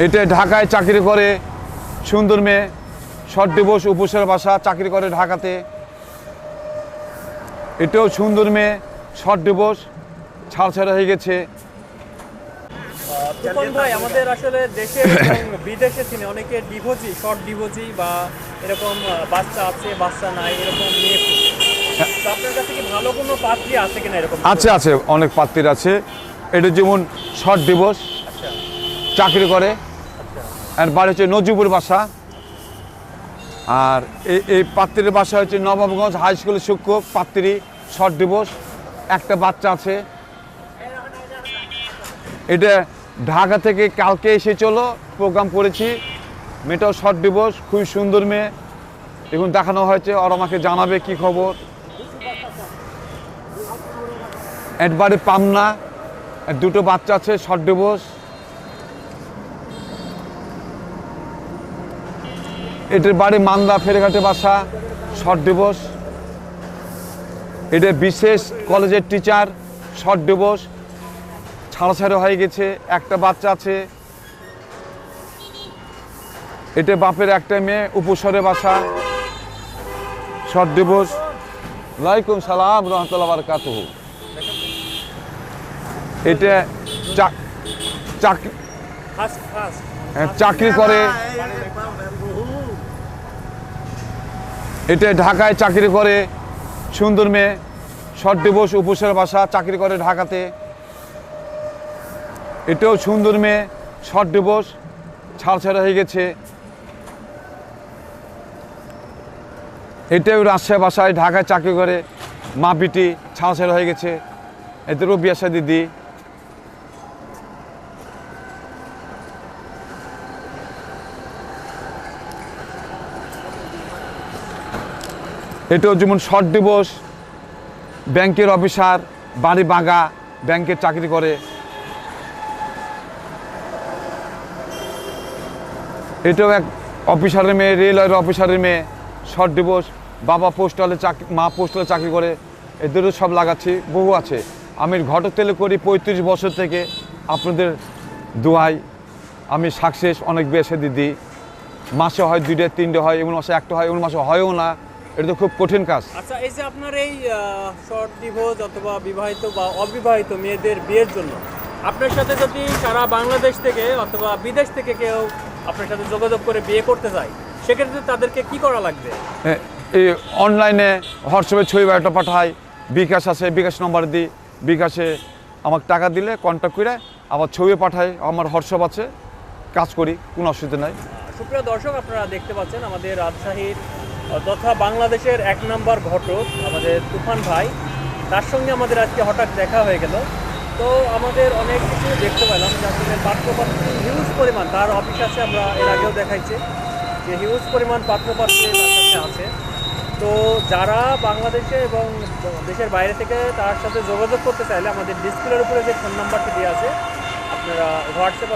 এটা ঢাকায় চাকরি করে সুন্দর মেয়ে, শর্ট ডিভোর্স, উপসের বাসা, চাকরি করে ঢাকাতে। এটাও সুন্দর মেয়ে, শর্ট ডিভোর্স, ছাড়ছাড়া হয়ে গেছে। তুফান ভাই, আমাদের আসলে দেশে এবং বিদেশে তিনি অনেকে ডিভোর্সি, শর্ট ডিভোর্সি বা এরকম বাচ্চা আছে বাচ্চা নাই এরকম নিয়ে তো আপনার কাছে কি ভালো কোনো পাত্রী আছে কিনা এরকম? আছে, অনেক পাত্রীর আছে। এটা যেমন শর্ট ডিভোর্স, আচ্ছা চাকরি করে, আচ্ছা আর বাড়ি হচ্ছে নজিবুর বাসা। আর এই পাত্রীর বাসা হচ্ছে নবাবগঞ্জ হাই স্কুলের শিক্ষক। পাত্রী, শর্ট ডিভোর্স, একটা বাচ্চা আছে। এটা ঢাকা থেকে কালকে এসেছিল, প্রোগ্রাম করেছি। মেয়েটাও শর্ট ডিভোর্স, খুবই সুন্দর মেয়ে। এখন দেখানো হয়েছে, আর আমাকে জানাবে কি খবর। একবারে পামনা, দুটো বাচ্চা আছে, শর্ট ডিভোর্স। এটার বাড়ি মান্দা ফেরঘাটে বাসা, শর্ট ডিভোর্স। এটা বিশেষ কলেজের টিচার, শর্ট ডিভোর্স, ছাড়াছাড়া হয়ে গেছে, একটা বাচ্চা আছে। এটা বাপের একটা মেয়ে, উপসরে বাসা, শর্ট ডিভোর্স। ওয়ালাইকুম সালাম রহমতুল্লাহ বারাকাতুহু। এটা চাকরি করে, এটা ঢাকায় চাকরি করে সুন্দর মেয়ে, শর্ট ডিভোর্স, উপসের বাসা, চাকরি করে ঢাকাতে। এটাও সুন্দর মেয়ে, শর্ট ডিভোর্স, ছাড়ছাড়া হয়ে গেছে। এটাও রাজশাহী বাসায়, ঢাকায় চাকরি করে, মা বিটি, ছাড়ছাড়া হয়ে গেছে। এদেরও বিয়ে শাদী দিই। এটাও যেমন শর্ট ডিভোর্স, ব্যাংকের অফিসার, বাড়ি বাঙ্গা, ব্যাংকের চাকরি করে। এটাও এক অফিসারের মেয়ে, রেলওয়ের অফিসারের মেয়ে, শর্ট ডিভোর্স, বাবা পোস্টালে চাকরি, মা পোস্টালে চাকরি করে। এদেরও সব লাগাচ্ছি, বহু আছে। আমি ঘটকতেলে করি 35 বছর থেকে। আপনাদের দোয়ায় আমি সাকসেস, অনেক বেশি দিদি। মাসে হয় 2টে 3টে হয়, এমন মাসে একটা হয়, এমন মাসে হয়ও না। এটা তো খুব কঠিন কাজ। আচ্ছা, এই যে আপনার এই শর্ট ডিভোর্স অথবা বিবাহিত বা অবিবাহিত মেয়েদের বিয়ের জন্য আপনার সাথে যদি সারা বাংলাদেশ থেকে অথবা বিদেশ থেকে কেউ আপনার সাথে যোগাযোগ করে বিয়ে করতে চায়, সেক্ষেত্রে তাদেরকে কি করা লাগবে? এই অনলাইনে হোয়াটসঅ্যাপে ছবি বায়োটা পাঠাই, বিকাশ আছে, বিকাশ নম্বর দিই। বিকাশে আমাকে টাকা দিলে কন্ট্যাক্ট করে আবার ছবি পাঠাই। আমার হোয়াটসঅ্যাপ আছে, কাজ করি, কোনো অসুবিধা নাই। সুপ্রিয় দর্শক, আপনারা দেখতে পাচ্ছেন আমাদের রাজশাহীর তথা বাংলাদেশের 1 নম্বর ঘটক আমাদের তুফান ভাই। তার সঙ্গে আমাদের আজকে হঠাৎ দেখা হয়ে গেল। তো আমাদের অনেক কিছু দেখতে পেলাম যে আসলে পাত্রপাত্রী হিউজ পরিমাণ, তার অফিস আছে, আমরা এর আগেও দেখাইছি যে হিউজ পরিমাণ পাত্রপাত্রী তার কাছে আছে। তো যারা বাংলাদেশে এবং দেশের বাইরে থেকে তার সাথে যোগাযোগ করতে চাইলে আমাদের ডিসপ্লের উপরে যে ফোন নাম্বারটি দেওয়া আছে, আপনারা হোয়াটসঅ্যাপ